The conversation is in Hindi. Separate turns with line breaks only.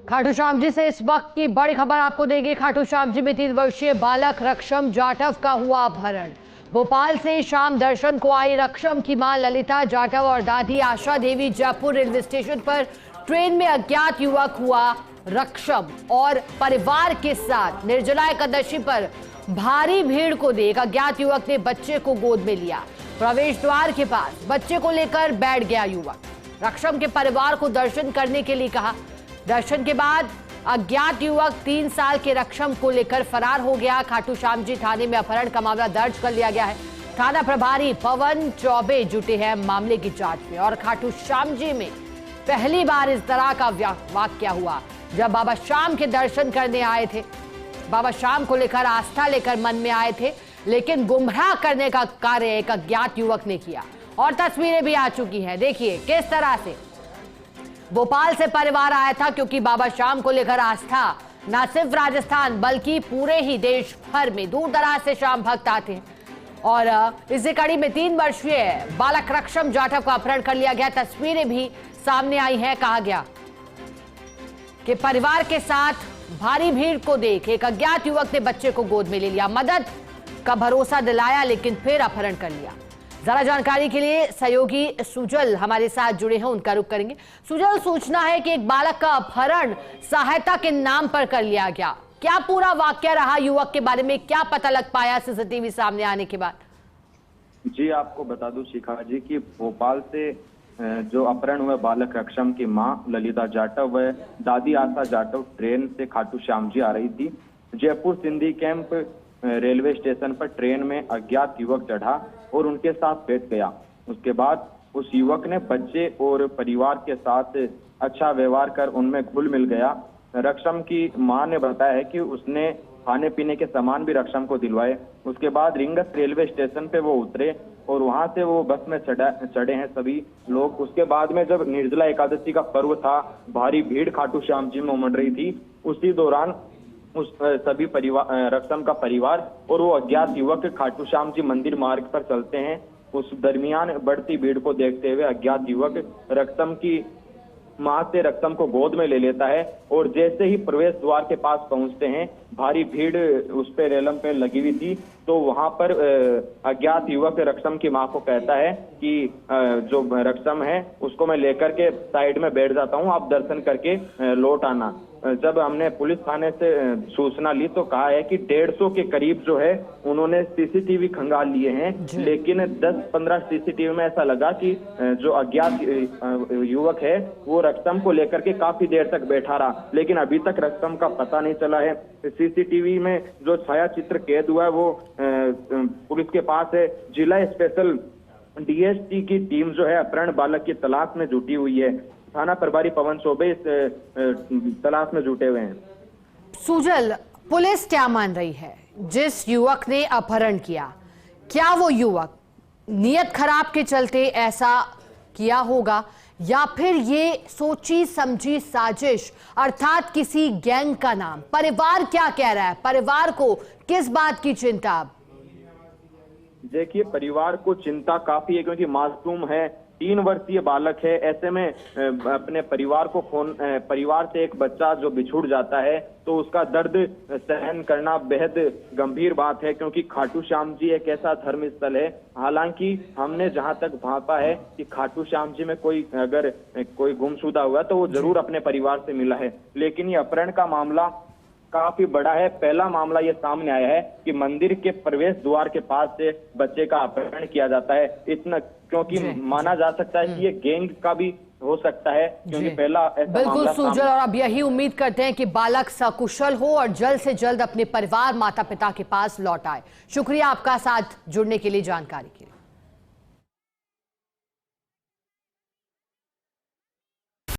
खाटू श्याम जी से इस वक्त की बड़ी खबर आपको देंगे। खाटू श्याम जी में 3 वर्षीय बालक रक्षम जाटव का हुआ अपहरण। भोपाल से शाम दर्शन को आई रक्षम की मां ललिता जाटव और दादी आशा देवी जयपुर रेलवे स्टेशन पर ट्रेन में अज्ञात युवक हुआ रक्षम और परिवार के साथ निर्जला एकादशी पर भारी भीड़ को देख अज्ञात युवक ने बच्चे को गोद में लिया। प्रवेश द्वार के पास बच्चे को लेकर बैठ गया युवक। रक्षम के परिवार को दर्शन करने के लिए कहा। दर्शन के बाद अज्ञात युवक 3 साल के रक्षम को लेकर फरार हो गया। खाटू श्याम जी थाने में अपहरण का मामला दर्ज कर लिया गया है। थाना प्रभारी पवन चौबे जुटे हैं मामले की जांच में। और खाटू श्याम जी में पहली बार इस तरह का वाकया हुआ जब बाबा श्याम के दर्शन करने आए थे। बाबा श्याम को लेकर आस्था लेकर मन में आए थे, लेकिन गुमराह करने का कार्य एक अज्ञात युवक ने किया। और तस्वीरें भी आ चुकी हैं, देखिए किस तरह से भोपाल से परिवार आया था, क्योंकि बाबा श्याम को लेकर आस्था न सिर्फ राजस्थान बल्कि पूरे ही देश भर में दूर दराज से श्याम भक्त आते हैं। और इसी कड़ी में 3 वर्षीय बालक रक्षम जाटव का अपहरण कर लिया गया। तस्वीरें भी सामने आई हैं। कहा गया कि परिवार के साथ भारी भीड़ को देख एक अज्ञात युवक ने बच्चे को गोद में ले लिया। मदद का भरोसा दिलाया, लेकिन फिर अपहरण कर लिया। जरा जानकारी के लिए सहयोगी सुजल हमारे साथ जुड़े हैं, उनका रुख करेंगे। सुजल, सूचना है कि एक बालक का अपहरण सहायता के नाम पर कर लिया गया। क्या पूरा वाकया रहा? युवक के बारे में क्या पता लग पाया सीसीटीवी सामने आने के बाद?
जी, आपको बता दूं शिखा जी की भोपाल से जो अपहरण हुआ बालक रक्षम की मां ललिता जाटव व दादी आशा जाटव ट्रेन से खाटू श्याम जी आ रही थी। Jaipur Sindhi camp railway station पर ट्रेन में अज्ञात युवक चढ़ा और उनके साथ बैठ गया। उसके बाद उस युवक ने बच्चे और परिवार के साथ अच्छा व्यवहार कर उनमें घुल मिल गया। रक्षम की मां ने बताया है कि उसने खाने पीने के सामान भी रक्षम को दिलवाए। उसके बाद रिंगस रेलवे स्टेशन पे वो उतरे और वहां से वो बस में चढ़े हैं सभी लोग। उसके बाद में जब निर्जला एकादशी का पर्व था, भारी भीड़ खाटू श्याम जी में उमड़ रही थी। उसी दौरान उस सभी परिवार रक्षम का परिवार और वो अज्ञात युवक खाटू श्याम जी मंदिर मार्ग पर चलते हैं। उस दरमियान बढ़ती भीड़ को देखते हुए अज्ञात युवक रक्षम की मां से रक्षम को गोद में ले लेता है और जैसे ही प्रवेश द्वार के पास पहुंचते हैं, भारी भीड़ उस पे रेलम पे लगी हुई थी, तो वहां पर अज्ञात युवक रक्षम की मां को कहता है कि जो रक्षम है उसको मैं लेकर के साइड में बैठ जाता हूं, आप दर्शन करके लौट आना। जब हमने पुलिस थाने से सूचना ली तो कहा है कि 150 के करीब जो है उन्होंने सीसीटीवी खंगाल लिए हैं, लेकिन 10-15 सीसीटीवी में ऐसा लगा कि जो अज्ञात युवक है वो रक्षम को लेकर के काफी देर तक बैठा रहा, लेकिन अभी तक रक्षम का पता नहीं चला है। सीसीटीवी में जो छाया चित्र कैद हुआ है वो पुलिस के पास है। जिला स्पेशल डीएसटी की टीम जो है अपहरण बालक की तलाश में जुटी हुई है। थाना प्रभारी पवन चौबे इस तलाश में जुटे हुए हैं।
सुजल, पुलिस क्या मान रही है? जिस युवक ने अपहरण किया, क्या वो युवक नियत खराब के चलते ऐसा किया होगा या फिर ये सोची समझी साजिश, अर्थात किसी गैंग का नाम? परिवार क्या कह रहा है? परिवार को किस बात की चिंता?
देखिए, परिवार को चिंता काफी है क्योंकि मासूम है, 3 वर्षीय बालक है। ऐसे में अपने परिवार को परिवार से एक बच्चा जो बिछुड़ जाता है तो उसका दर्द सहन करना बेहद गंभीर बात है, क्योंकि खाटू श्याम जी एक ऐसा धर्म स्थल है। हालांकि हमने जहां तक भांपा है कि खाटू श्याम जी में अगर कोई गुमशुदा हुआ तो वो जरूर अपने परिवार से मिला है, लेकिन ये अपहरण का मामला काफी बड़ा है। पहला मामला ये सामने आया है कि मंदिर के प्रवेश द्वार के पास से बच्चे का अपहरण किया जाता है, इतना क्योंकि माना जा सकता है कि ये गैंग का भी हो सकता है, क्योंकि पहला ऐसा
बिल्कुल सुजल। और अब यही उम्मीद करते हैं कि बालक सकुशल हो और जल्द से जल्द अपने परिवार माता पिता के पास लौट आए। शुक्रिया आपका साथ जुड़ने के लिए, जानकारी के लिए।